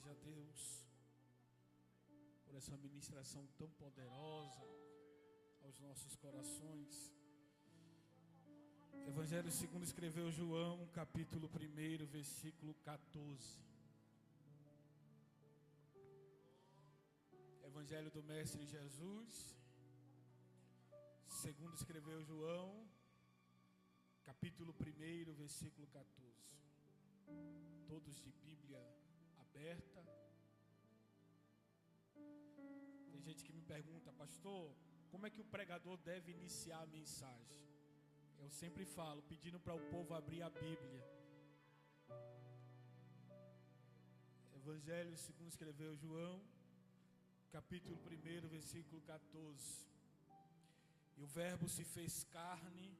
Graças a Deus por essa ministração tão poderosa aos nossos corações. Evangelho segundo escreveu João, capítulo 1, versículo 14. Evangelho do Mestre Jesus, segundo escreveu João, capítulo 1, versículo 14. Todos de Bíblia aberta. Tem gente que me pergunta, pastor, como é que o pregador deve iniciar a mensagem? Eu sempre falo, pedindo para o povo abrir a Bíblia. Evangelho segundo escreveu João, capítulo 1, versículo 14. E o Verbo se fez carne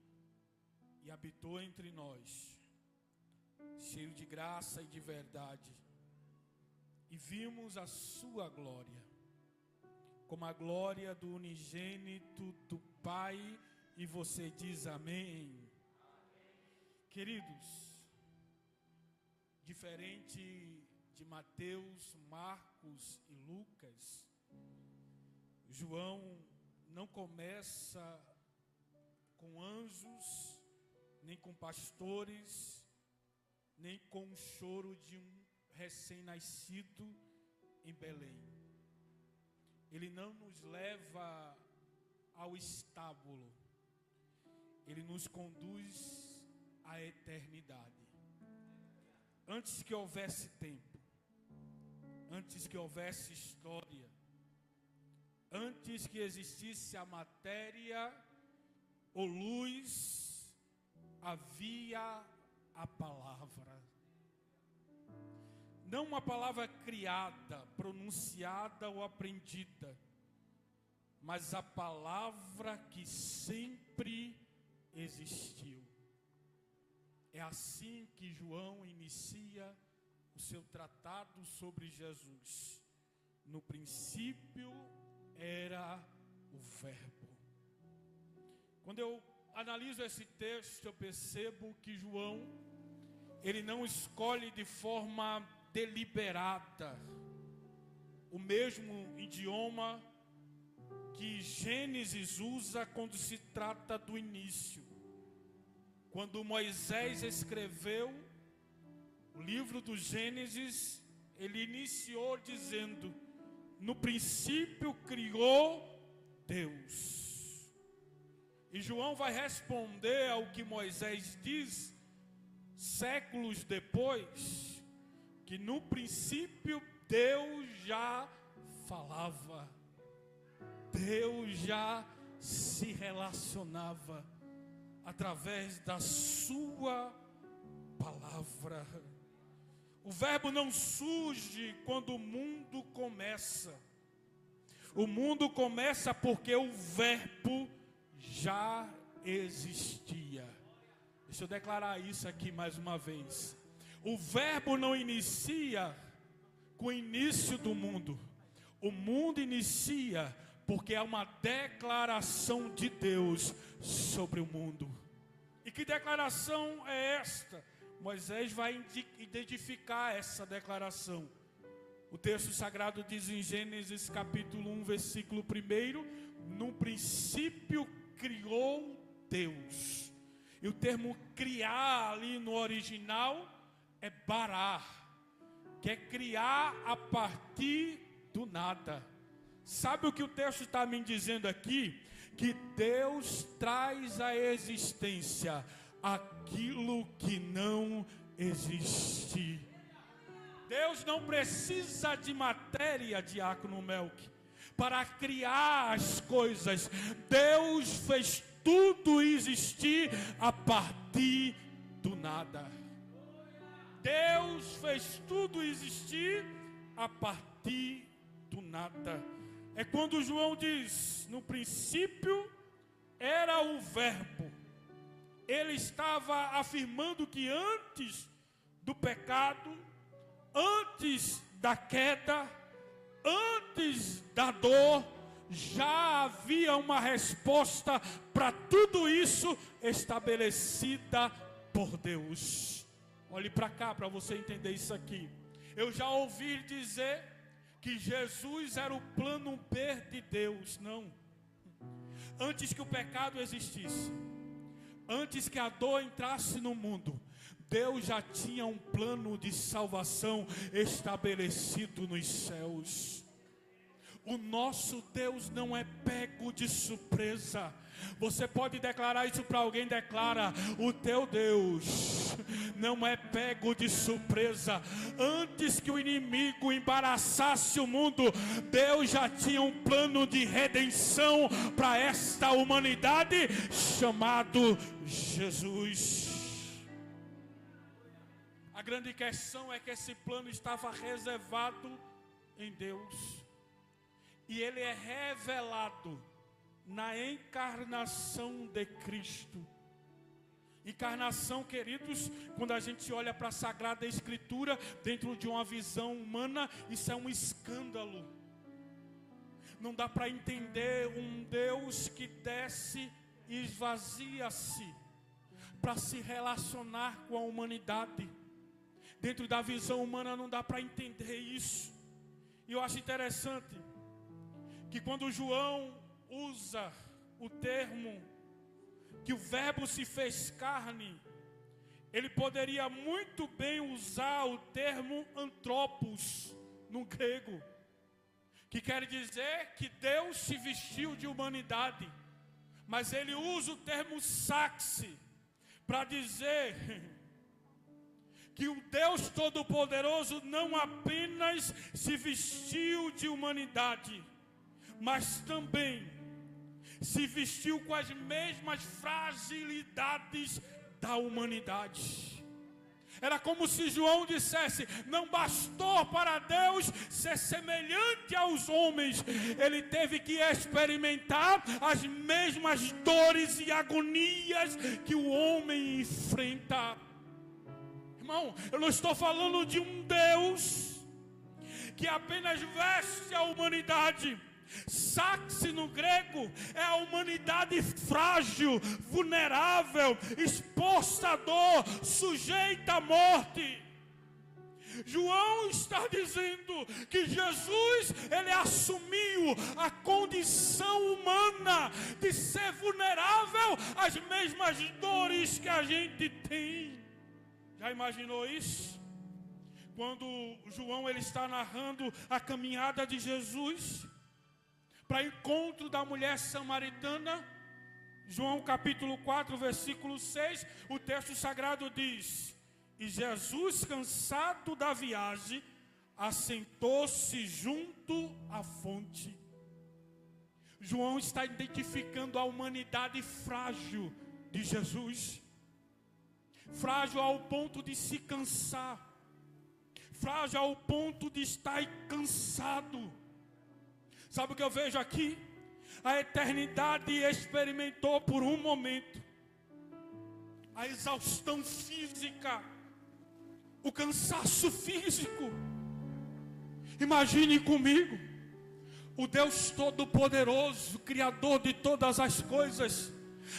e habitou entre nós, cheio de graça e de verdade. E vimos a sua glória, como a glória do unigênito do Pai. E você diz amém. Amém. Queridos, diferente de Mateus, Marcos e Lucas, João não começa com anjos, nem com pastores, nem com o choro de um recém-nascido em Belém. Ele não nos leva ao estábulo. Ele nos conduz à eternidade. Antes que houvesse tempo, antes que houvesse história, antes que existisse a matéria ou luz, havia a palavra. Não uma palavra criada, pronunciada ou aprendida, mas a palavra que sempre existiu. É assim que João inicia o seu tratado sobre Jesus. No princípio era o Verbo. Quando eu analiso esse texto, eu percebo que João, ele não escolhe de forma deliberada o mesmo idioma que Gênesis usa quando se trata do início. Quando Moisés escreveu o livro do Gênesis, ele iniciou dizendo: no princípio criou Deus. E João vai responder ao que Moisés diz séculos depois, que no princípio Deus já falava. Deus já se relacionava através da sua palavra. O Verbo não surge quando o mundo começa. O mundo começa porque o Verbo já existia. Deixa eu declarar isso aqui mais uma vez. O Verbo não inicia com o início do mundo. O mundo inicia porque é uma declaração de Deus sobre o mundo. E que declaração é esta? Moisés vai identificar essa declaração. O texto sagrado diz em Gênesis capítulo 1, versículo 1: no princípio criou Deus. E o termo criar ali no original é barar, que é criar a partir do nada. Sabe o que o texto está me dizendo aqui? Que Deus traz à existência aquilo que não existe. Deus não precisa de matéria, diácono Melk, para criar as coisas. Deus fez tudo existir a partir do nada. Deus fez tudo existir a partir do nada. É quando João diz: no princípio era o Verbo. Ele estava afirmando que antes do pecado, antes da queda, antes da dor, já havia uma resposta para tudo isso estabelecida por Deus. Olhe para cá para você entender isso aqui. Eu já ouvi dizer que Jesus era o plano B de Deus. Não. Antes que o pecado existisse, antes que a dor entrasse no mundo, Deus já tinha um plano de salvação estabelecido nos céus. O nosso Deus não é pego de surpresa. Você pode declarar isso para alguém, declara: o teu Deus não é pego de surpresa. Antes que o inimigo embaraçasse o mundo, Deus já tinha um plano de redenção para esta humanidade, chamado Jesus. A grande questão é que esse plano estava reservado em Deus. E ele é revelado na encarnação de Cristo. Encarnação, queridos, quando a gente olha para a Sagrada Escritura, dentro de uma visão humana, isso é um escândalo. Não dá para entender um Deus que desce e esvazia-se para se relacionar com a humanidade. Dentro da visão humana não dá para entender isso. E eu acho interessante que quando João usa o termo que o verbo se fez carne, ele poderia muito bem usar o termo antropos no grego, que quer dizer que Deus se vestiu de humanidade, mas ele usa o termo saxe para dizer que o Deus Todo-Poderoso não apenas se vestiu de humanidade, mas também se vestiu com as mesmas fragilidades da humanidade. Era como se João dissesse: não bastou para Deus ser semelhante aos homens, ele teve que experimentar as mesmas dores e agonias que o homem enfrenta. Irmão, eu não estou falando de um Deus que apenas veste a humanidade. Saxe no grego é a humanidade frágil, vulnerável, exposta à dor, sujeita à morte. João está dizendo que Jesus, ele assumiu a condição humana de ser vulnerável às mesmas dores que a gente tem. Já imaginou isso? Quando João ele está narrando a caminhada de Jesus para encontro da mulher samaritana, João capítulo 4, versículo 6, o texto sagrado diz: e Jesus, cansado da viagem, assentou-se junto à fonte. João está identificando a humanidade frágil de Jesus, frágil ao ponto de se cansar, frágil ao ponto de estar cansado. Sabe o que eu vejo aqui? A eternidade experimentou por um momento a exaustão física, o cansaço físico. Imagine comigo, o Deus Todo-Poderoso, Criador de todas as coisas,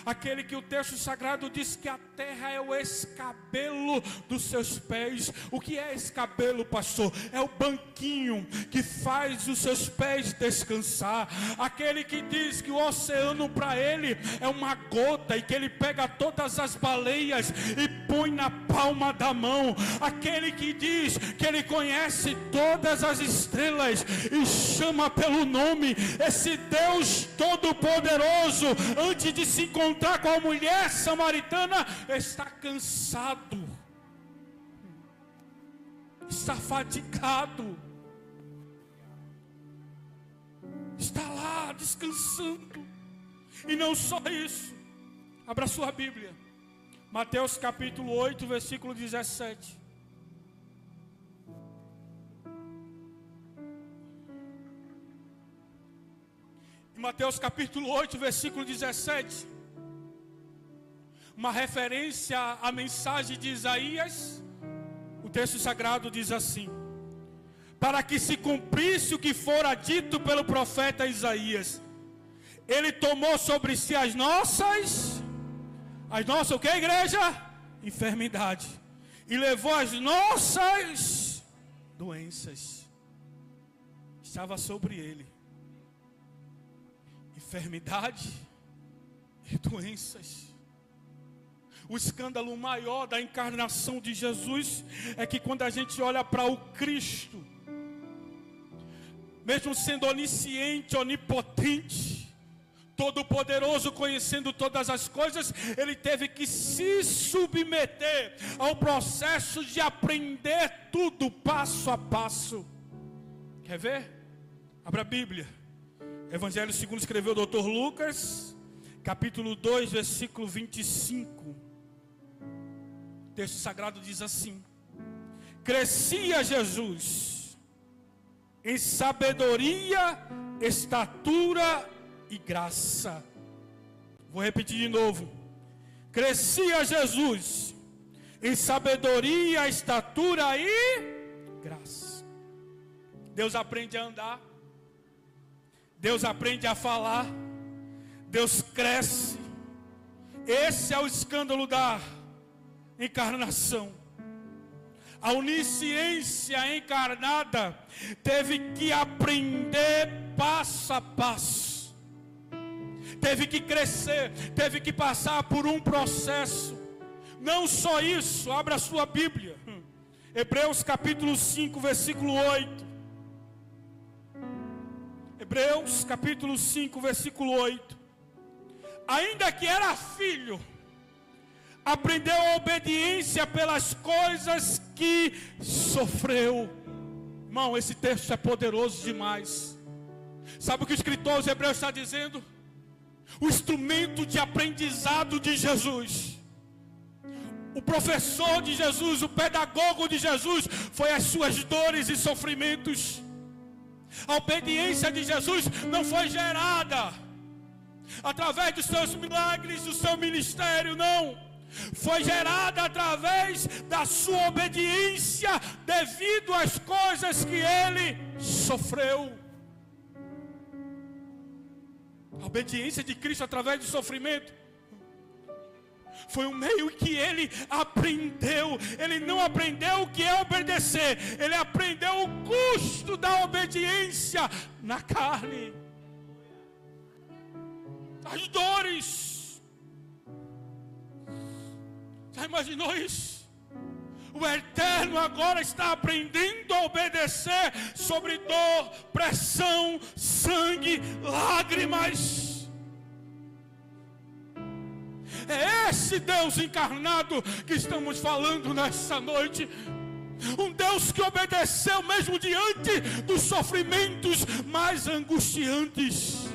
aquele que o texto sagrado diz que a terra é o escabelo dos seus pés. O que é escabelo, pastor? É o banquinho que faz os seus pés descansar. Aquele que diz que o oceano para ele é uma gota e que ele pega todas as baleias e põe na palma da mão. Aquele que diz que ele conhece todas as estrelas e chama pelo nome. Esse Deus Todo-Poderoso, antes de se encontrar com a mulher samaritana, está cansado, está fadigado, está lá descansando. E não só isso, abra sua Bíblia, Mateus capítulo 8, versículo 17. Mateus capítulo 8, versículo 17, uma referência à mensagem de Isaías. O texto sagrado diz assim: para que se cumprisse o que fora dito pelo profeta Isaías, ele tomou sobre si as nossas o que, igreja? Enfermidade, e levou as nossas doenças estava sobre ele. Enfermidade e doenças. O escândalo maior da encarnação de Jesus é que quando a gente olha para o Cristo, mesmo sendo onisciente, onipotente, todo-poderoso, conhecendo todas as coisas, ele teve que se submeter ao processo de aprender tudo passo a passo. Quer ver? Abra a Bíblia. Evangelho segundo escreveu o Dr. Lucas, capítulo 2, versículo 25. O texto sagrado diz assim: crescia Jesus em sabedoria, estatura e graça. Vou repetir de novo. Crescia Jesus em sabedoria, estatura e graça. Deus aprende a andar, Deus aprende a falar, Deus cresce. Esse é o escândalo da encarnação. A onisciência encarnada teve que aprender passo a passo, teve que crescer, teve que passar por um processo. Não só isso, abra a sua Bíblia, Hebreus capítulo 5, versículo 8. Hebreus capítulo 5, versículo 8. Ainda que era filho, aprendeu a obediência pelas coisas que sofreu. Irmão, esse texto é poderoso demais. Sabe o que o escritor aos Hebreus está dizendo? O instrumento de aprendizado de Jesus, o professor de Jesus, o pedagogo de Jesus, foi as suas dores e sofrimentos. A obediência de Jesus não foi gerada através dos seus milagres, do seu ministério, não. Foi gerada através da sua obediência devido às coisas que ele sofreu. A obediência de Cristo através do sofrimento foi um meio que ele aprendeu. Ele não aprendeu o que é obedecer, ele aprendeu o custo da obediência na carne, as dores. Já imaginou isso? O Eterno agora está aprendendo a obedecer sobre dor, pressão, sangue, lágrimas. É esse Deus encarnado que estamos falando nessa noite. Um Deus que obedeceu mesmo diante dos sofrimentos mais angustiantes.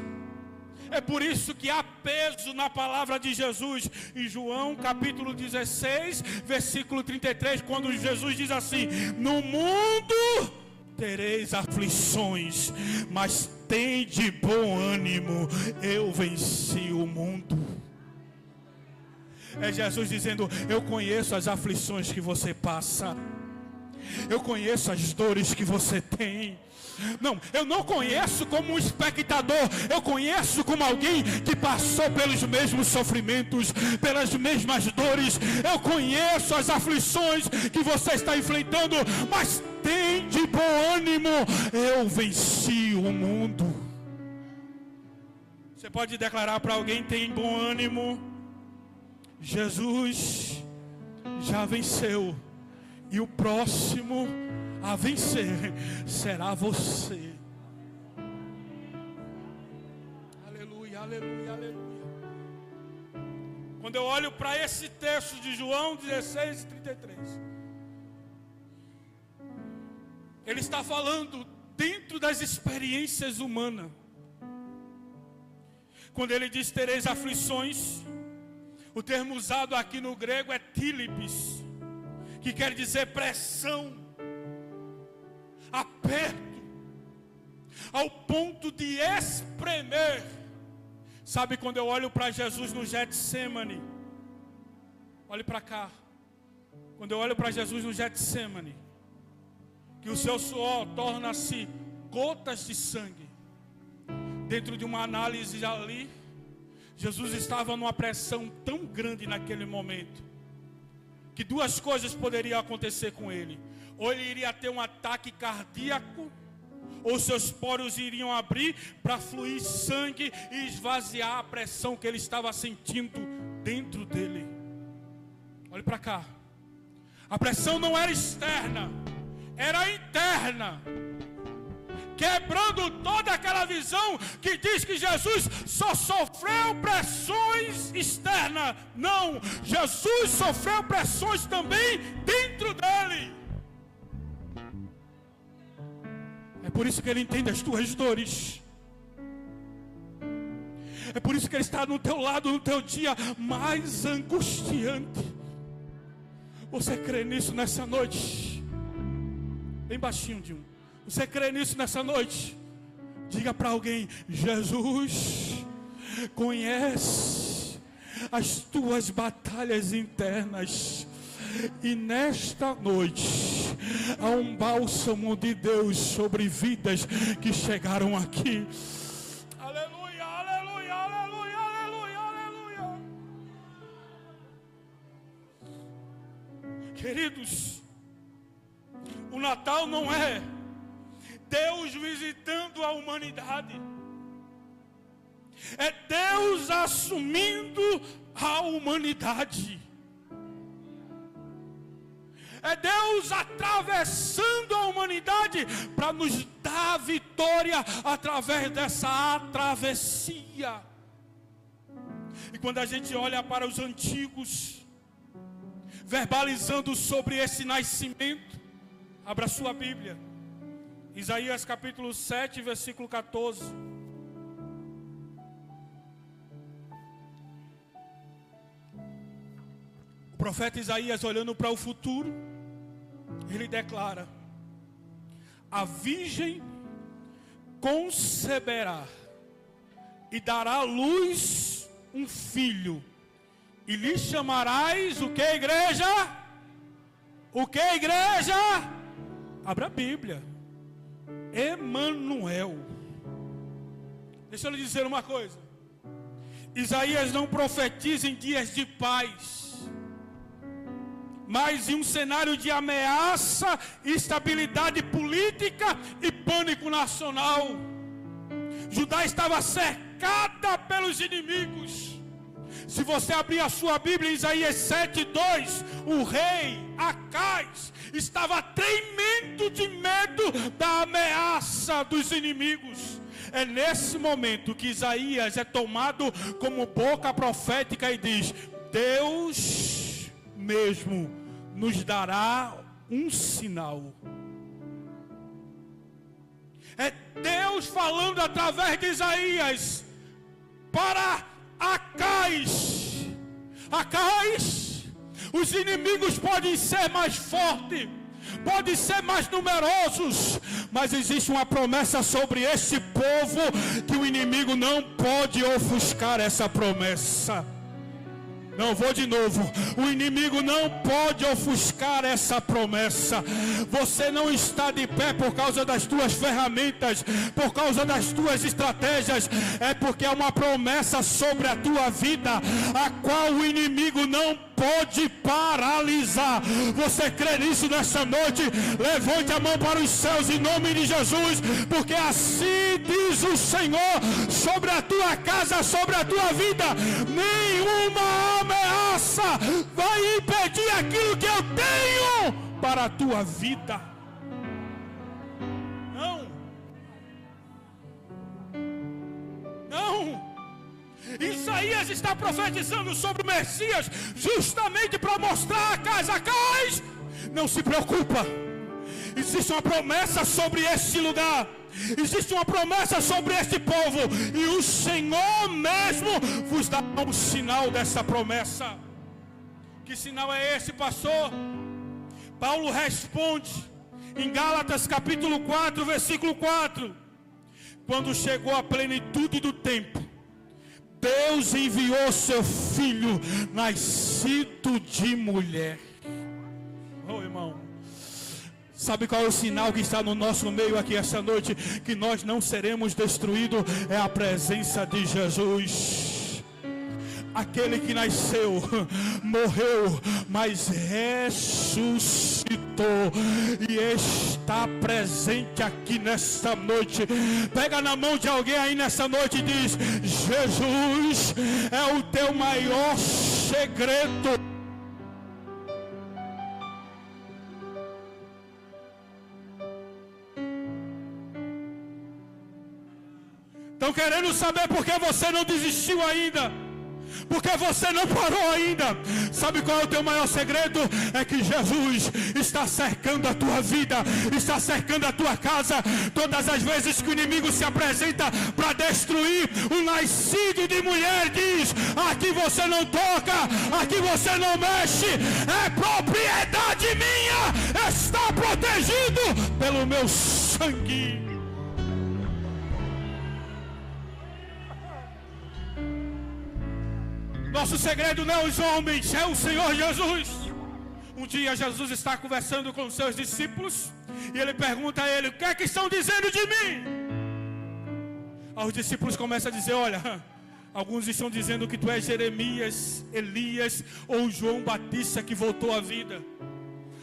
É por isso que há peso na palavra de Jesus. Em João capítulo 16, versículo 33, quando Jesus diz assim: no mundo tereis aflições, mas tende bom ânimo, eu venci o mundo. É Jesus dizendo: eu conheço as aflições que você passa, eu conheço as dores que você tem. Não, eu não conheço como um espectador, eu conheço como alguém que passou pelos mesmos sofrimentos, pelas mesmas dores. Eu conheço as aflições que você está enfrentando, mas tem de bom ânimo, eu venci o mundo. Você pode declarar para alguém: tem bom ânimo, Jesus já venceu, e o próximo a vencer será você. Aleluia, aleluia, aleluia. Quando eu olho para esse texto de João 16, 33, ele está falando dentro das experiências humanas. Quando ele diz tereis aflições, o termo usado aqui no grego é tílipis, que quer dizer pressão, aperto, ao ponto de espremer. Sabe, quando eu olho para Jesus no Getsemane, olhe para cá, quando eu olho para Jesus no Getsemane, que o seu suor torna-se gotas de sangue, dentro de uma análise ali, Jesus estava numa pressão tão grande naquele momento, que duas coisas poderiam acontecer com ele: ou ele iria ter um ataque cardíaco, ou seus poros iriam abrir para fluir sangue e esvaziar a pressão que ele estava sentindo dentro dele. Olhe para cá. A pressão não era externa, era interna. Quebrando toda aquela visão que diz que Jesus só sofreu pressões externas. Não, Jesus sofreu pressões também dentro dele. É por isso que ele entende as tuas dores. É por isso que ele está no teu lado no teu dia mais angustiante. Você crê nisso nessa noite? Bem baixinho de um. Você crê nisso nessa noite? Diga para alguém: Jesus conhece as tuas batalhas internas. E nesta noite há um bálsamo de Deus sobre vidas que chegaram aqui. Aleluia, aleluia, aleluia, aleluia, aleluia. Queridos, o Natal não é Deus visitando a humanidade. É Deus assumindo a humanidade. É Deus atravessando a humanidade para nos dar vitória através dessa travessia. E quando a gente olha para os antigos, verbalizando sobre esse nascimento, abra sua Bíblia, Isaías capítulo 7, versículo 14. O profeta Isaías, olhando para o futuro, ele declara: a virgem conceberá e dará à luz um filho, e lhe chamarás o que, igreja? O que, igreja? Abra a Bíblia. Emanuel. Deixa eu lhe dizer uma coisa. Isaías não profetiza em dias de paz, mas em um cenário de ameaça, instabilidade política e pânico nacional. Judá estava cercada pelos inimigos. Se você abrir a sua Bíblia em Isaías 7:2, o rei Acais estava tremendo de medo da ameaça dos inimigos. É nesse momento que Isaías é tomado como boca profética e diz: Deus mesmo nos dará um sinal. É Deus falando através de Isaías para Acais. Acais, os inimigos podem ser mais fortes, podem ser mais numerosos, mas existe uma promessa sobre esse povo que o inimigo não pode ofuscar essa promessa. Não, vou de novo. O inimigo não pode ofuscar essa promessa. Você não está de pé por causa das tuas ferramentas, por causa das tuas estratégias. É porque é uma promessa sobre a tua vida, a qual o inimigo não pode paralisar. Você crê nisso nessa noite? Levante a mão para os céus em nome de Jesus, porque assim diz o Senhor sobre a tua casa, sobre a tua vida: nenhuma ameaça vai impedir aquilo que eu tenho para a tua vida. Não. Isaías está profetizando sobre o Messias justamente para mostrar a Acais: não se preocupa, existe uma promessa sobre este lugar, existe uma promessa sobre este povo, e o Senhor mesmo vos dá um sinal dessa promessa. Que sinal é esse, pastor? Paulo responde em Gálatas capítulo 4, versículo 4: quando chegou a plenitude do tempo, Deus enviou seu filho, nascido de mulher. Oh, irmão, sabe qual é o sinal que está no nosso meio aqui essa noite? Que nós não seremos destruídos. É a presença de Jesus. aquele que nasceu, morreu, mas ressuscitou e está presente aqui nesta noite. Pega na mão de alguém aí nessa noite e diz: Jesus é o teu maior segredo. Estão querendo saber por que você não desistiu ainda? Porque você não parou ainda. Sabe qual é o teu maior segredo? É que Jesus está cercando a tua vida, está cercando a tua casa. Todas as vezes que o inimigo se apresenta para destruir o nascido de mulher, diz: aqui você não toca, aqui você não mexe, é propriedade minha, está protegido pelo meu sangue. Nosso segredo não é os homens, é o Senhor Jesus. Um dia Jesus está conversando com os seus discípulos e ele pergunta a ele: o que é que estão dizendo de mim? Aí os discípulos começam a dizer: olha, alguns estão dizendo que tu és Jeremias, Elias ou João Batista que voltou à vida.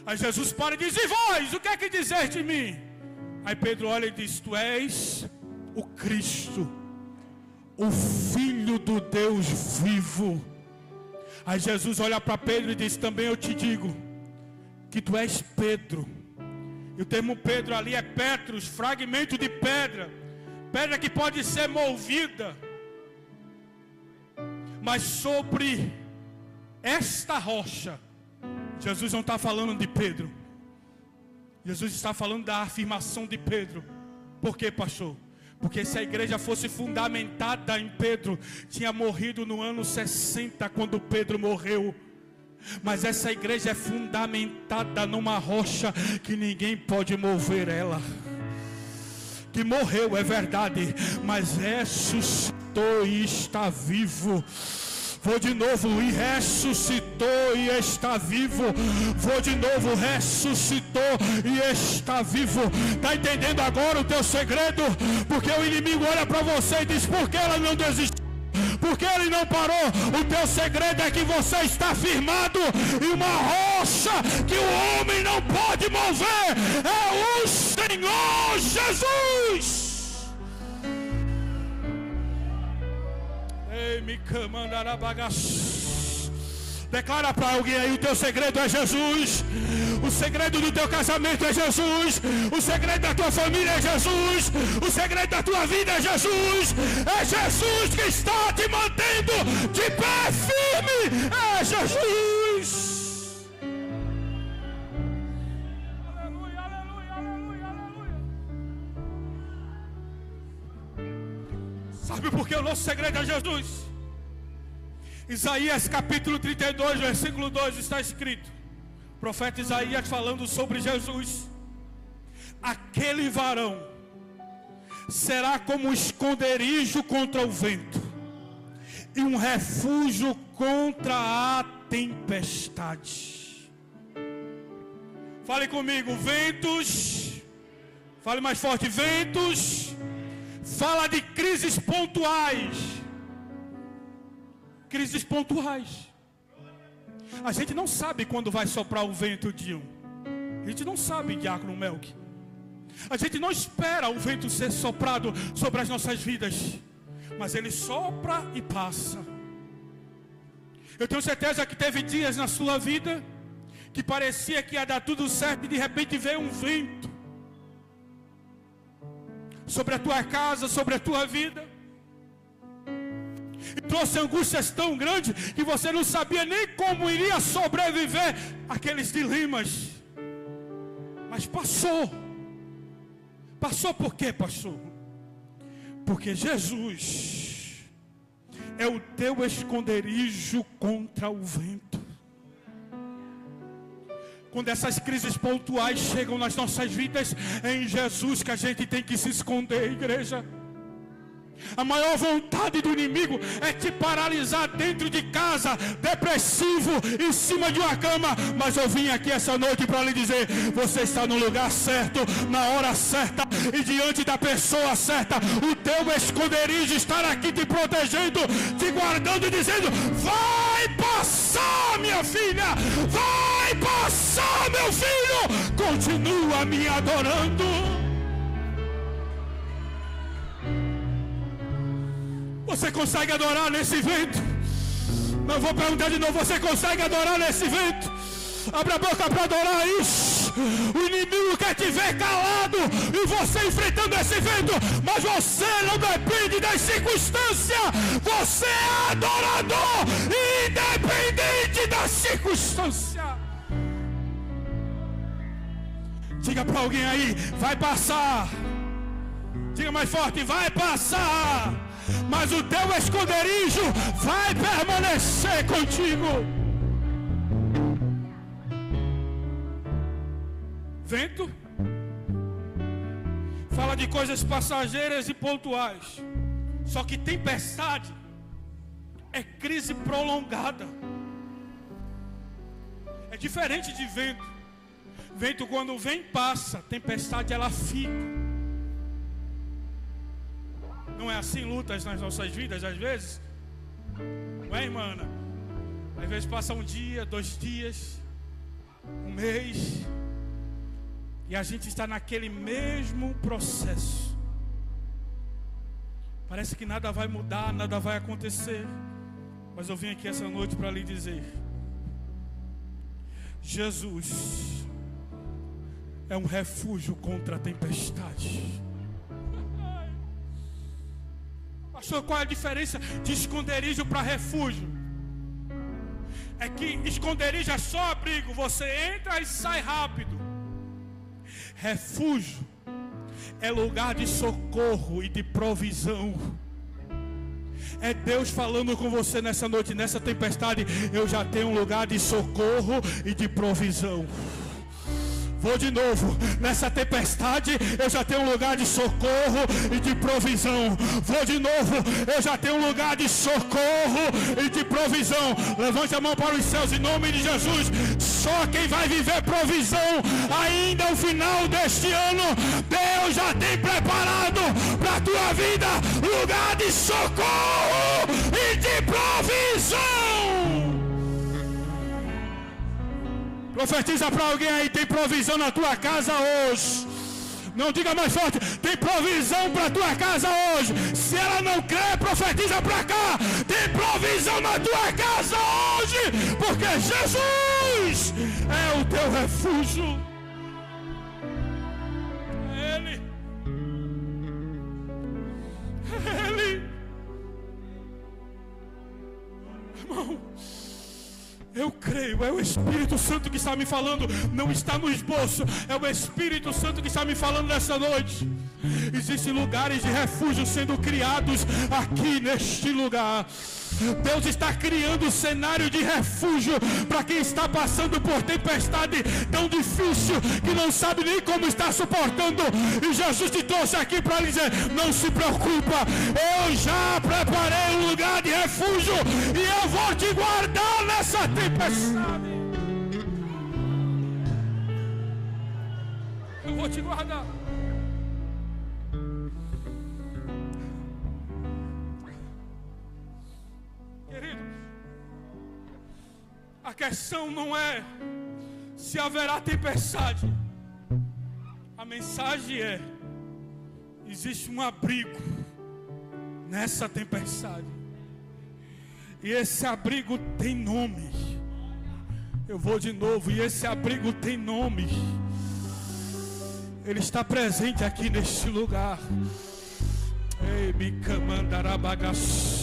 Aí Jesus para e diz: e vós, o que é que dizer de mim? Aí Pedro olha e diz: tu és o Cristo, o Filho do Deus vivo. Aí Jesus olha para Pedro e diz: também eu te digo que tu és Pedro. E o termo Pedro ali é Petros, fragmento de pedra, pedra que pode ser movida. Mas sobre esta rocha, Jesus não está falando de Pedro, Jesus está falando da afirmação de Pedro. Por quê, pastor? Porque se a igreja fosse fundamentada em Pedro, tinha morrido no ano 60, quando Pedro morreu. Mas essa igreja é fundamentada numa rocha que ninguém pode mover ela. Que morreu, é verdade, mas ressuscitou e está vivo. Vou de novo: e ressuscitou e está vivo. Vou de novo: ressuscitou e está vivo. Está entendendo agora o teu segredo? Porque o inimigo olha para você e diz: por que ela não desistiu? Porque ele não parou? O teu segredo é que você está firmado em uma rocha que o homem não pode mover. É o Senhor Jesus. Ei, me camandará bagaço. Declara para alguém aí: o teu segredo é Jesus. O segredo do teu casamento é Jesus. O segredo da tua família é Jesus. O segredo da tua vida é Jesus. É Jesus que está te mantendo de pé firme. É Jesus. Aleluia, aleluia, aleluia, aleluia. Sabe por que o nosso segredo é Jesus? Isaías capítulo 32, versículo 2 está escrito. O profeta Isaías falando sobre Jesus: aquele varão será como um esconderijo contra o vento e um refúgio contra a tempestade. Fale comigo: ventos. Fale mais forte: ventos. Fala de crises pontuais. Crises pontuais. A gente não sabe quando vai soprar o vento, Dio. A gente não sabe, diácono Melk. A gente não espera o vento ser soprado sobre as nossas vidas, mas ele sopra e passa. Eu tenho certeza que teve dias na sua vida que parecia que ia dar tudo certo e de repente veio um vento sobre a tua casa, sobre a tua vida, e trouxe angústias tão grandes que você não sabia nem como iria sobreviver àqueles dilemas. Mas passou. Passou por quê, pastor? Porque Jesus é o teu esconderijo contra o vento. Quando essas crises pontuais chegam nas nossas vidas, é em Jesus que a gente tem que se esconder, igreja. A maior vontade do inimigo é te paralisar dentro de casa, depressivo, em cima de uma cama. Mas eu vim aqui essa noite para lhe dizer: você está no lugar certo, na hora certa e diante da pessoa certa. O teu esconderijo está aqui te protegendo, te guardando e dizendo: vai passar, minha filha, vai passar, meu filho. Continua me adorando. Você consegue adorar nesse vento? Não vou perguntar de novo. Você consegue adorar nesse vento? Abre a boca para adorar isso. O inimigo quer te ver calado e você enfrentando esse vento, mas você não depende das circunstâncias. Você é adorador, independente da circunstância. Diga para alguém aí: vai passar. Diga mais forte: vai passar. Mas o teu esconderijo vai permanecer contigo. Vento fala de coisas passageiras e pontuais. Só que tempestade é crise prolongada. É diferente de vento. Vento, quando vem, passa. Tempestade, ela fica. Não é assim lutas nas nossas vidas, às vezes? Não é, irmã Ana? Às vezes passa um dia, 2 dias, um mês, e a gente está naquele mesmo processo. Parece que nada vai mudar, nada vai acontecer. Mas eu vim aqui essa noite para lhe dizer: Jesus é um refúgio contra a tempestade. Pastor, qual é a diferença de esconderijo para refúgio? É que esconderijo é só abrigo, você entra e sai rápido. Refúgio é lugar de socorro e de provisão. É Deus falando com você nessa noite, nessa tempestade: eu já tenho um lugar de socorro e de provisão. Vou de novo: nessa tempestade eu já tenho um lugar de socorro e de provisão. Vou de novo: eu já tenho um lugar de socorro e de provisão. Levante a mão para os céus em nome de Jesus. Só quem vai viver provisão ainda no final deste ano, Deus já tem preparado para a tua vida lugar de socorro e de provisão. Profetiza para alguém aí: tem provisão na tua casa hoje. Não, diga mais forte: tem provisão para a tua casa hoje. Se ela não crê, profetiza para cá: tem provisão na tua casa hoje, porque Jesus é o teu refúgio. É Ele. É Ele. Irmão, eu creio, é o Espírito Santo que está me falando, não está no esboço, é o Espírito Santo que está me falando nessa noite. Existem lugares de refúgio sendo criados aqui neste lugar. Deus está criando um cenário de refúgio para quem está passando por tempestade tão difícil que não sabe nem como está suportando. E Jesus te trouxe aqui para lhe dizer: não se preocupa, eu já preparei um lugar de refúgio e eu vou te guardar nessa tempestade. Eu vou te guardar. A questão não é se haverá tempestade. A mensagem é: existe um abrigo nessa tempestade. E esse abrigo tem nome. Eu vou de novo: e esse abrigo tem nome. Ele está presente aqui neste lugar. Ei, me camandarabagaço.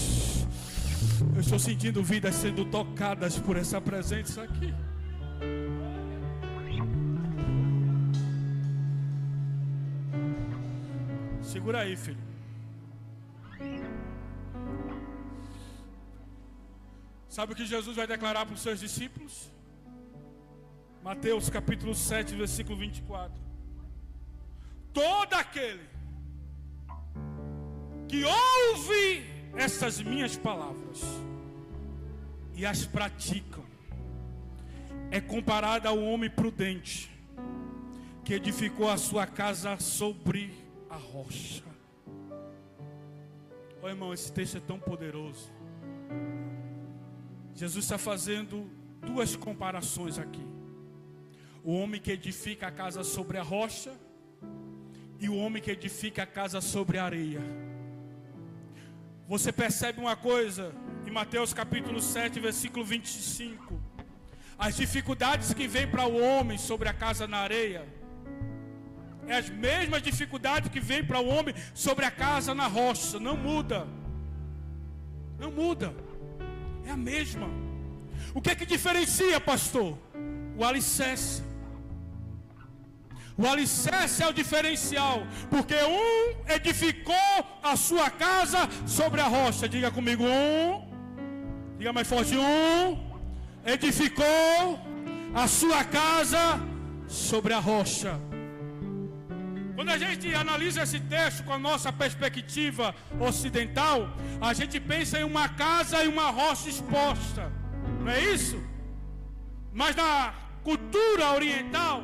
Eu estou sentindo vidas sendo tocadas por essa presença aqui. Segura aí, filho. Sabe o que Jesus vai declarar para os seus discípulos? Mateus capítulo 7, versículo 24. Todo aquele que ouve essas minhas palavras e as praticam é comparado ao homem prudente que edificou a sua casa sobre a rocha. Ô irmão, esse texto é tão poderoso. Jesus está fazendo duas comparações aqui: o homem que edifica a casa sobre a rocha e o homem que edifica a casa sobre a areia. Você percebe uma coisa em Mateus capítulo 7, versículo 25: as dificuldades que vêm para o homem sobre a casa na areia é as mesmas dificuldades que vêm para o homem sobre a casa na rocha. Não muda. Não muda. É a mesma. O que é que diferencia, pastor? O alicerce. O alicerce é o diferencial, porque um edificou a sua casa sobre a rocha. Diga comigo, diga mais forte, edificou a sua casa sobre a rocha. Quando a gente analisa esse texto com a nossa perspectiva ocidental, a gente pensa em uma casa e uma rocha exposta, não é isso? Mas na cultura oriental,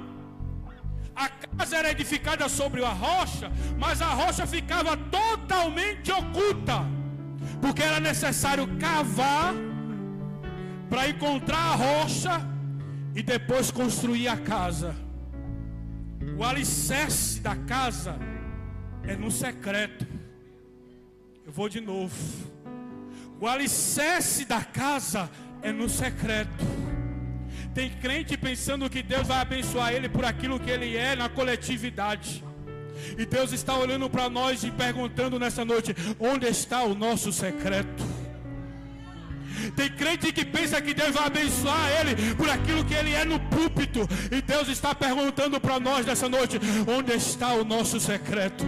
a casa era edificada sobre a rocha, mas a rocha ficava totalmente oculta, porque era necessário cavar para encontrar a rocha e depois construir a casa. O alicerce da casa é no secreto. Eu vou de novo. O alicerce da casa é no secreto. Tem crente pensando que Deus vai abençoar ele por aquilo que ele é na coletividade. E Deus está olhando para nós e perguntando nessa noite: onde está o nosso secreto? Tem crente que pensa que Deus vai abençoar ele por aquilo que ele é no púlpito. E Deus está perguntando para nós nessa noite: onde está o nosso secreto?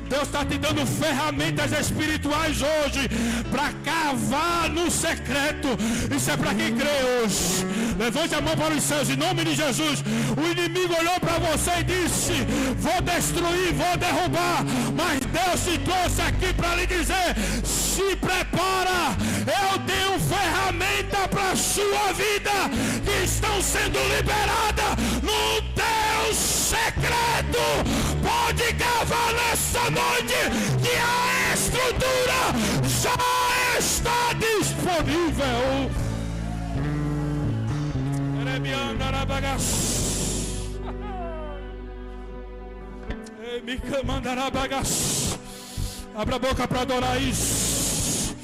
Deus está te dando ferramentas espirituais hoje para cavar no secreto. Isso é para quem crê hoje. Levante a mão para os céus em nome de Jesus. O inimigo olhou para você e disse: vou destruir, vou derrubar. Mas Deus te trouxe aqui para lhe dizer: se prepara, eu tenho ferramenta para a sua vida que estão sendo liberadas no teu secreto. Pode cavar nessa noite que a estrutura já está disponível. Abra a boca para adorar isso.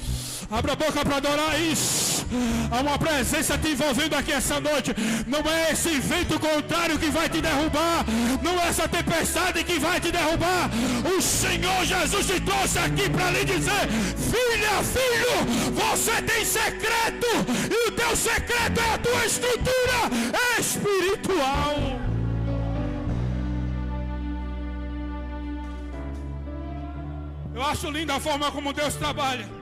Abra a boca para adorar isso. Há uma presença te envolvendo aqui essa noite. Não é esse vento contrário que vai te derrubar. Não é essa tempestade que vai te derrubar. O Senhor Jesus te trouxe aqui para lhe dizer: filha, filho, você tem secreto. E o teu secreto é a tua estrutura espiritual. Eu acho linda a forma como Deus trabalha.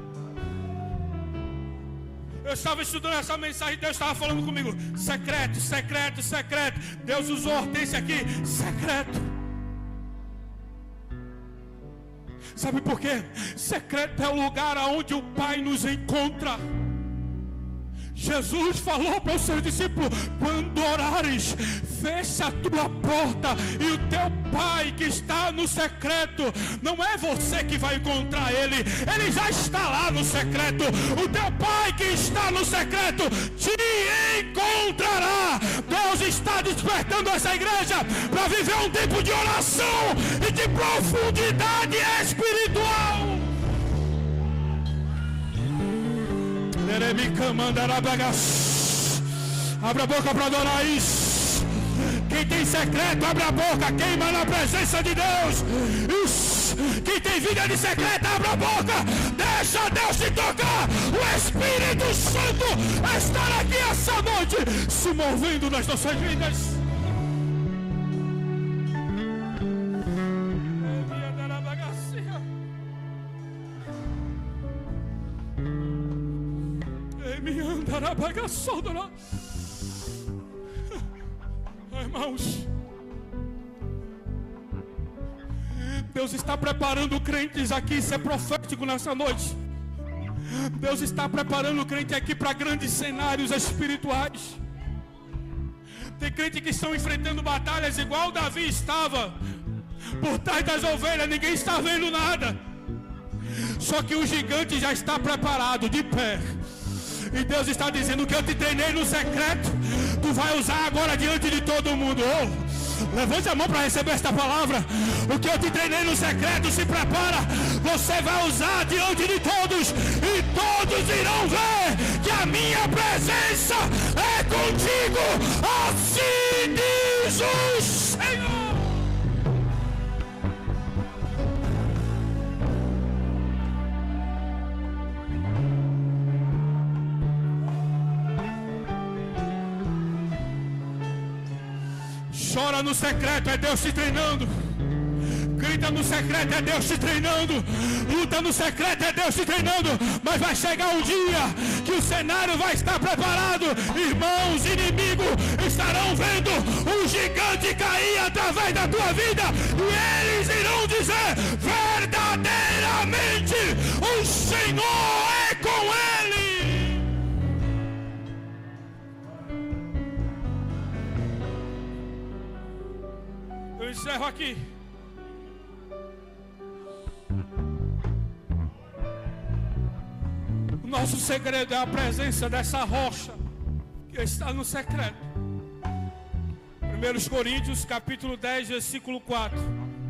Eu estava estudando essa mensagem e Deus estava falando comigo: secreto, secreto, secreto. Deus usou Hortência aqui: secreto. Sabe por quê? Secreto é o lugar onde o Pai nos encontra. Jesus falou para os seus discípulos: quando orares, fecha a tua porta, e o teu Pai que está no secreto, não é você que vai encontrar Ele, Ele já está lá no secreto. O teu Pai que está no secreto te encontrará. Deus está despertando essa igreja para viver um tempo de oração e de profundidade espiritual. Abra a boca para adorar isso. Quem tem secreto, abre a boca, queima na presença de Deus. Isso. Quem tem vida de secreto, abre a boca, deixa Deus te tocar. O Espírito Santo estará aqui essa noite, se movendo nas nossas vidas. Irmãos, Deus está preparando crentes aqui, isso é profético nessa noite. Deus está preparando o crente aqui para grandes cenários espirituais. Tem crente que estão enfrentando batalhas igual Davi estava. Por trás das ovelhas ninguém está vendo nada. Só que o gigante já está preparado, de pé. E Deus está dizendo que eu te treinei no secreto, tu vai usar agora diante de todo mundo. Levante a mão para receber esta palavra. O que eu te treinei no secreto, se prepara. Você vai usar diante de todos. E todos irão ver que a minha presença é contigo. Assim diz o Senhor. Chora no secreto, é Deus te treinando. Grita no secreto, é Deus te treinando. Luta no secreto, é Deus te treinando. Mas vai chegar um dia que o cenário vai estar preparado. Irmãos, inimigos estarão vendo um gigante cair através da tua vida. E eles irão dizer: verdadeiramente o Senhor é com ele. Eu encerro aqui. O nosso segredo é a presença dessa rocha que está no secreto. 1 Coríntios capítulo 10, versículo 4.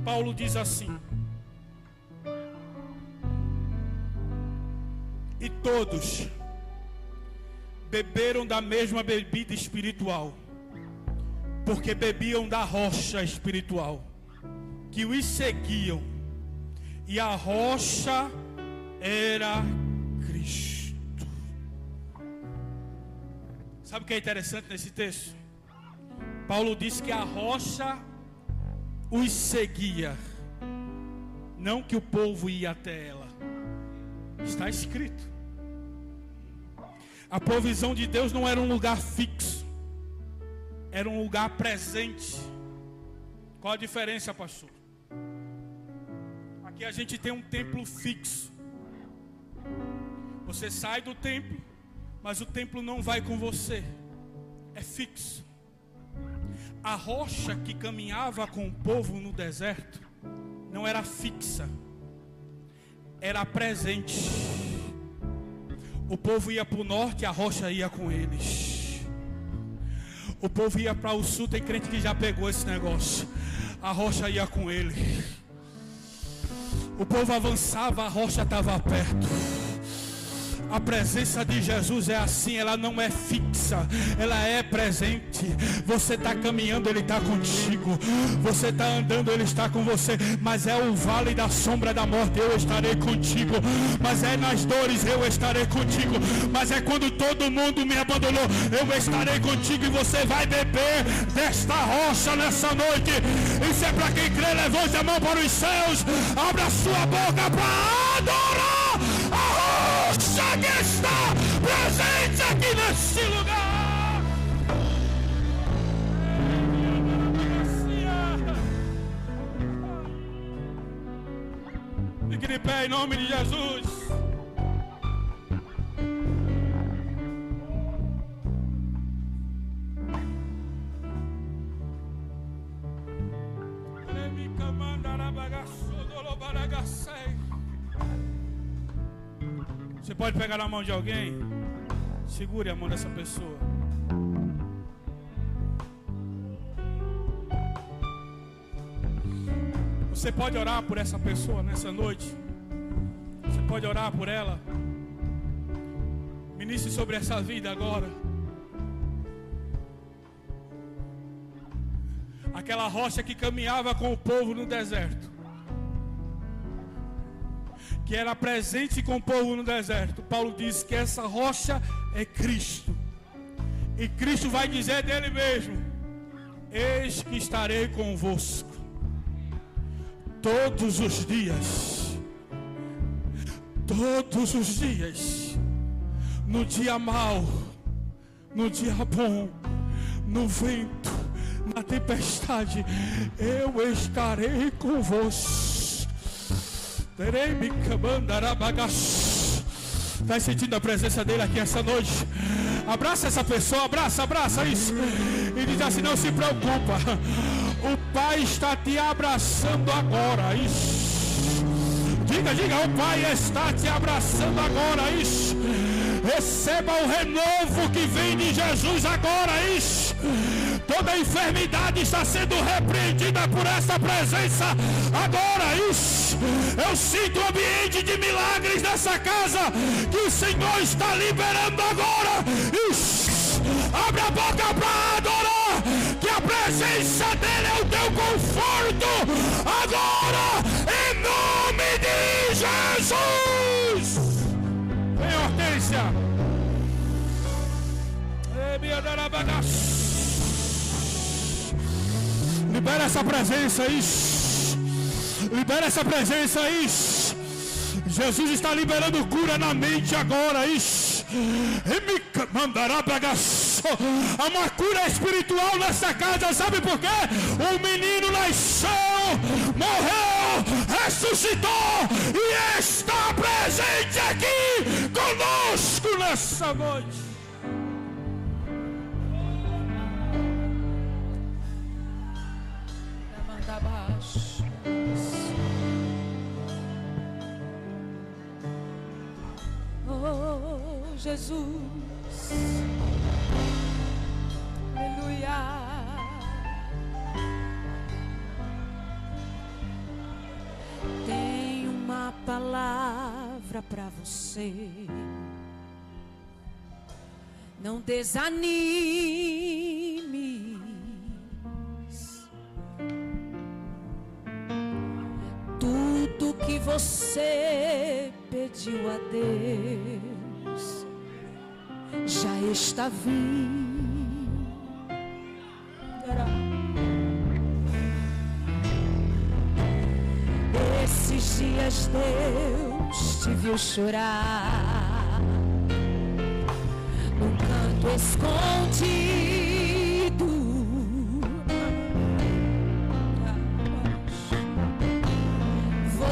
Paulo diz assim: e todos beberam da mesma bebida espiritual, porque bebiam da rocha espiritual que os seguiam, e a rocha era Cristo. Sabe o que é interessante nesse texto? Paulo diz que a rocha os seguia, não que o povo ia até ela. Está escrito. A provisão de Deus não era um lugar fixo, era um lugar presente. Qual a diferença, pastor? Aqui a gente tem um templo fixo. Você sai do templo, mas o templo não vai com você. É fixo. A rocha que caminhava com o povo no deserto não era fixa, era presente. O povo ia para o norte, a rocha ia com eles. O povo ia para o sul, tem crente que já pegou esse negócio. A rocha ia com ele. O povo avançava, a rocha estava perto. A presença de Jesus é assim, ela não é fixa, ela é presente. Você está caminhando, Ele está contigo. Você está andando, Ele está com você. Mas é o vale da sombra da morte, eu estarei contigo. Mas é nas dores, eu estarei contigo. Mas é quando todo mundo me abandonou, eu estarei contigo. E você vai beber desta rocha nessa noite. Isso é para quem crê. Levante a mão para os céus, abra a sua boca para adorar a rocha que está presente aqui nesse lugar. Fique de pé em nome de Jesus. Você pode pegar na mão de alguém? Segure a mão dessa pessoa. Você pode orar por essa pessoa nessa noite? Você pode orar por ela? Ministre sobre essa vida agora. Aquela rocha que caminhava com o povo no deserto, que era presente com o povo no deserto. Paulo diz que essa rocha é Cristo. E Cristo vai dizer dele mesmo: eis que estarei convosco todos os dias. Todos os dias. No dia mau, no dia bom, no vento, na tempestade, eu estarei convosco. Está sentindo a presença dele aqui essa noite? Abraça essa pessoa, abraça isso. E diz assim: não se preocupa, o Pai está te abraçando agora. Isso. Diga, o Pai está te abraçando agora. Isso. Receba o renovo que vem de Jesus agora. Isso. Toda enfermidade está sendo repreendida por essa presença agora. Isso. Eu sinto um ambiente de milagres nessa casa que o Senhor está liberando agora. Isso. Abre a boca para adorar, que a presença dele é o teu conforto agora, em nome de Jesus. Vem, Hortência. Libera essa presença, isso. Libera essa presença, isso. Jesus está liberando cura na mente agora, isso. Há uma cura espiritual nessa casa, sabe por quê? Um menino nasceu, morreu, ressuscitou e está presente aqui conosco nessa noite. Oh, Jesus, aleluia. Tenho uma palavra para você. Não desanime. Tudo que você pediu a Deus já está vindo. Esses dias Deus te viu chorar num canto escondido.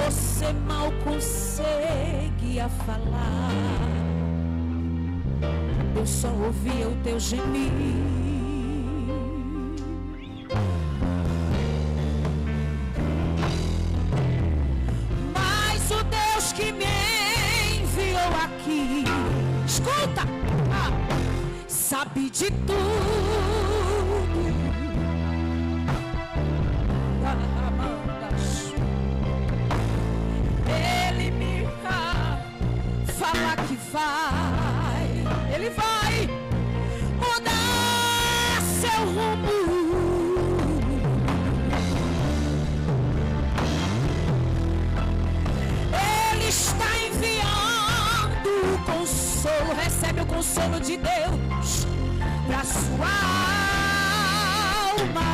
Você mal consegue a falar, eu só ouvia o teu gemido. Mas o Deus que me enviou aqui, escuta, sabe de tudo. Fala que ele vai mudar seu rumo. Ele está enviando o consolo, recebe o consolo de Deus para sua alma.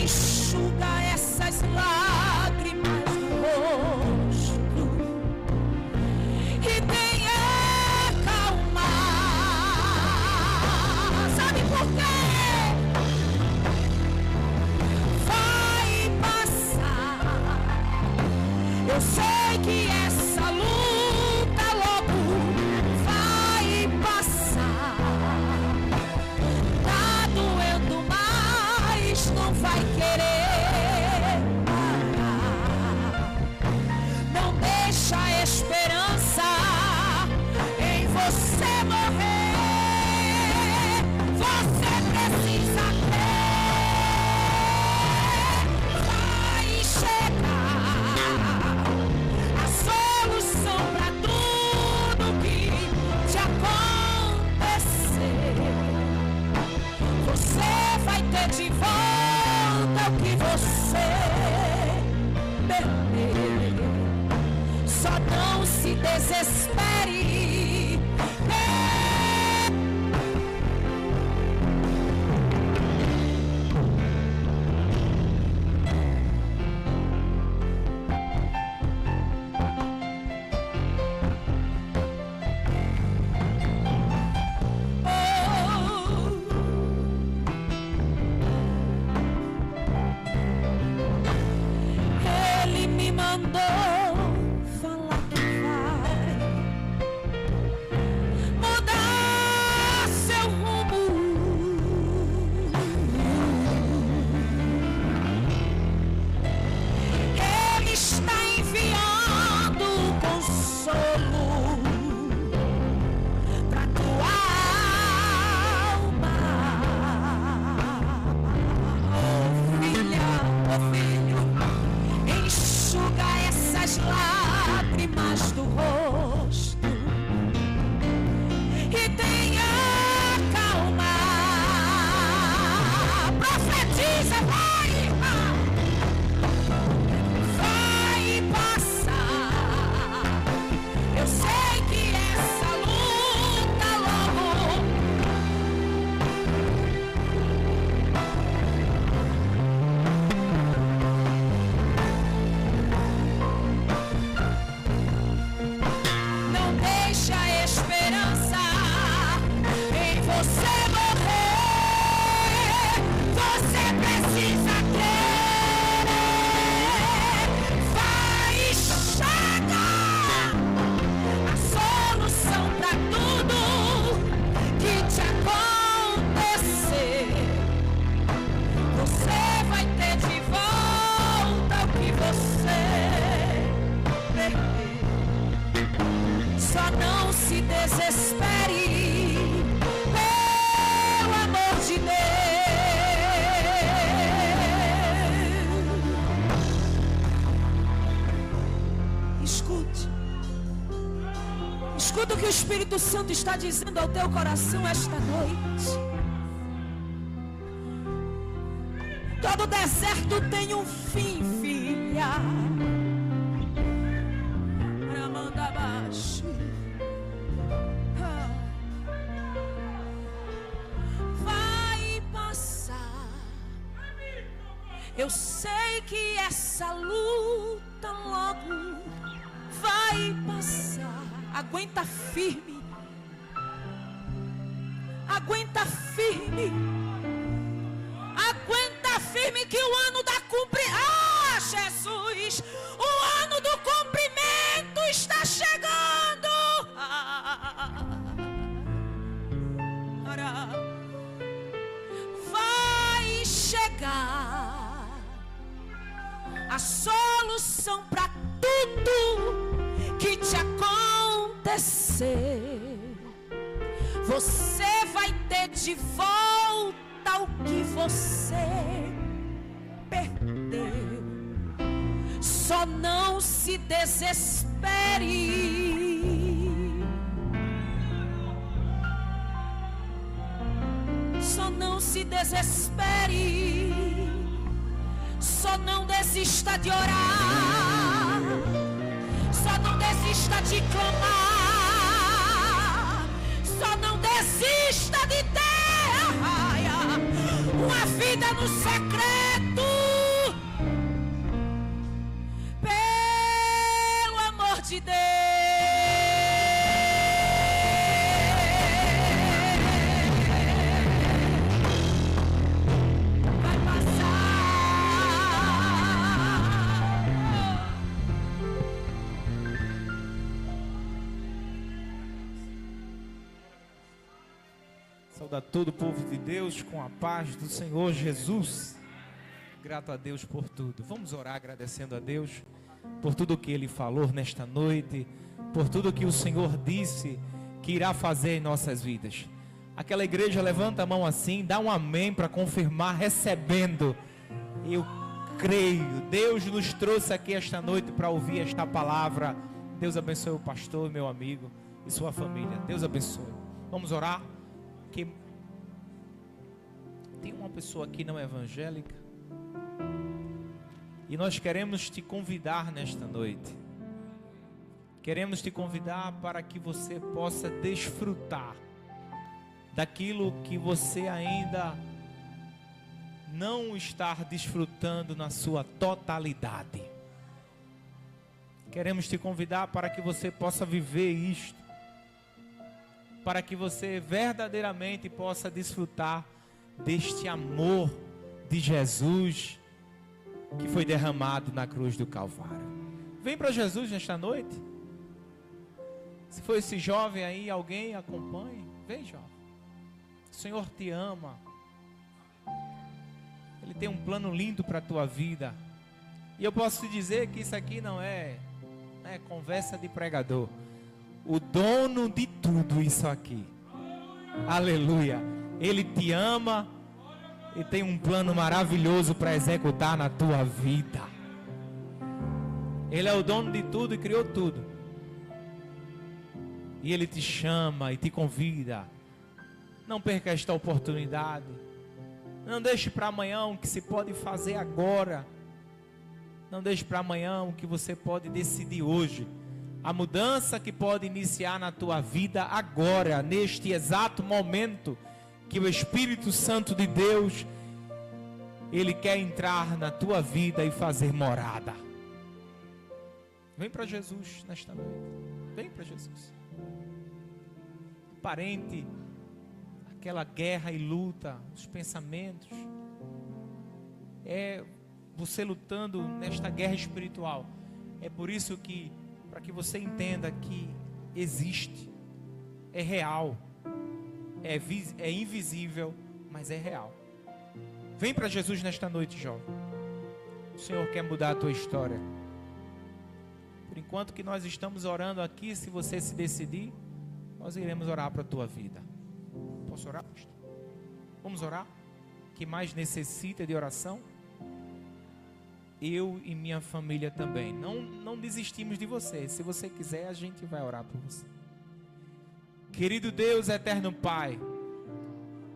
Enxuga essas lágrimas no rosto e tenha calma. Sabe por quê? Vai passar. Eu sei que essa luta logo vai passar. Tá doendo, mas não vai querer. Deixa a esperança em você morrer. Você precisa crer. Vai chegar a solução para tudo que te acontecer. Você vai ter de volta o que você perdeu. Só não se desespere. mandou falar que vai mudar seu rumo. Ele está enviando consolo para tua alma. Oh filha, oh filho, enxuga essas lágrimas do rosto e tenha calma. Profetiza, vai passar. Eu sei que essa luta logo não deixa a esperança em você morrer. Você precisa crer. Vai chegar a solução para tudo que te acontecer. Você vai ter de volta o que você perdeu. Só não se desespere, pelo amor de Deus. Escute. Escuta o que o Espírito Santo está dizendo ao teu coração esta noite. Todo deserto tem um fim, filha. Ramanda abaixo. Vai passar. Eu sei que essa luta logo vai passar. Aguenta firme. Aguenta firme. Aguenta firme que o ano da cumprimento. Ah, Jesus! O ano do cumprimento está chegando. Vai chegar a solução para tudo que te acontecer. Você vai ter de volta o que você perdeu. Só não se desespere. Só não se desespere. Só não desista de orar. Só não desista de clamar. Só não desista de ter uma vida no secreto. Pelo amor de Deus. Vai passar. Saúde a todo o povo de Deus com a paz do Senhor Jesus. Grato a Deus por tudo. Vamos orar agradecendo a Deus por tudo que Ele falou nesta noite, por tudo que o Senhor disse que irá fazer em nossas vidas. Aquela igreja levanta a mão assim, dá um amém para confirmar, recebendo. Eu creio, Deus nos trouxe aqui esta noite para ouvir esta palavra. Deus abençoe o pastor, meu amigo e sua família. Deus abençoe. Vamos orar. Que tem uma pessoa aqui não evangélica e nós queremos te convidar nesta noite. Queremos te convidar para que você possa desfrutar daquilo que você ainda não está desfrutando na sua totalidade. Queremos te convidar para que você possa viver isto, para que você verdadeiramente possa desfrutar deste amor de Jesus que foi derramado na cruz do Calvário. Vem para Jesus nesta noite. Se for esse jovem aí, alguém acompanhe. Vem, jovem. O Senhor te ama. Ele tem um plano lindo para a tua vida. E eu posso te dizer que isso aqui não é conversa de pregador. O dono de tudo isso aqui. Aleluia. Ele te ama e tem um plano maravilhoso para executar na tua vida. Ele é o dono de tudo e criou tudo. E Ele te chama e te convida. Não perca esta oportunidade. Não deixe para amanhã o que se pode fazer agora. Não deixe para amanhã o que você pode decidir hoje. A mudança que pode iniciar na tua vida agora, neste exato momento, que o Espírito Santo de Deus, Ele quer entrar na tua vida e fazer morada. Vem para Jesus nesta noite. Vem para Jesus. Parente, aquela guerra e luta, os pensamentos, é você lutando nesta guerra espiritual. É por isso que, para que você entenda que existe, é real, é invisível, mas é real. Vem para Jesus nesta noite, jovem. O Senhor quer mudar a tua história. Por enquanto que nós estamos orando aqui, se você se decidir, nós iremos orar para a tua vida. Posso orar, pastor? Vamos orar? Que mais necessita de oração? Eu e minha família também. Não desistimos de você. Se você quiser, a gente vai orar por você. Querido Deus, eterno Pai,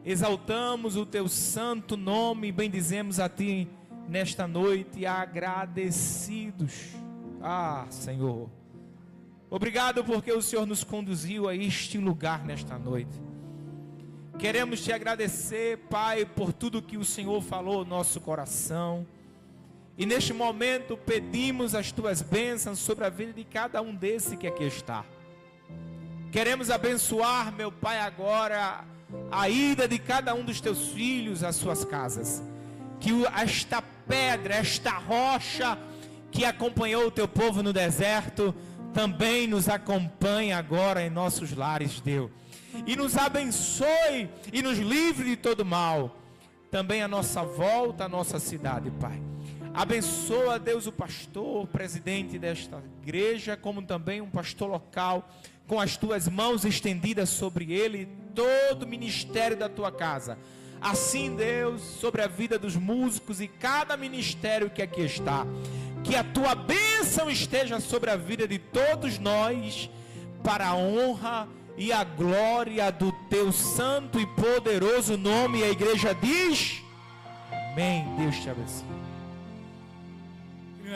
exaltamos o teu santo nome e bendizemos a ti nesta noite, agradecidos. Senhor, obrigado porque o Senhor nos conduziu a este lugar nesta noite. Queremos te agradecer, Pai, por tudo que o Senhor falou no nosso coração. E neste momento pedimos as tuas bênçãos sobre a vida de cada um desse que aqui está. Queremos abençoar, meu Pai, agora a ida de cada um dos teus filhos às suas casas. Que esta pedra, esta rocha que acompanhou o teu povo no deserto, também nos acompanhe agora em nossos lares, Deus. E nos abençoe e nos livre de todo mal. Também a nossa volta à nossa cidade, Pai. Abençoa, Deus, o pastor, o presidente desta igreja, como também um pastor local, com as tuas mãos estendidas sobre ele e todo o ministério da tua casa. Assim, Deus, sobre a vida dos músicos e cada ministério que aqui está. Que a tua bênção esteja sobre a vida de todos nós, para a honra e a glória do teu santo e poderoso nome. E a igreja diz: amém. Deus te abençoe.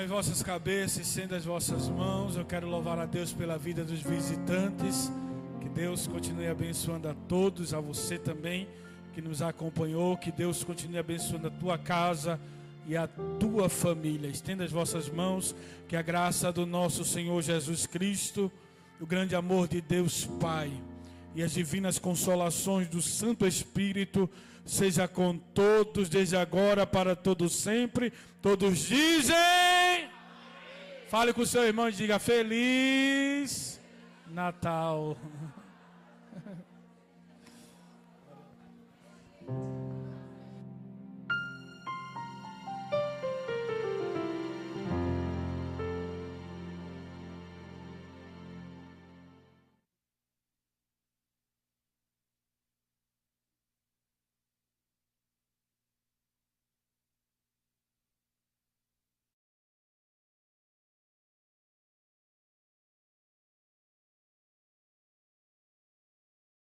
As vossas cabeças, estenda as vossas mãos. Eu quero louvar a Deus pela vida dos visitantes. Que Deus continue abençoando a todos, a você também que nos acompanhou. Que Deus continue abençoando a tua casa e a tua família. Estenda as vossas mãos. Que a graça do nosso Senhor Jesus Cristo, o grande amor de Deus Pai e as divinas consolações do Santo Espírito seja com todos, desde agora para todos sempre. Todos dizem: fale com o seu irmão e diga: Feliz Natal.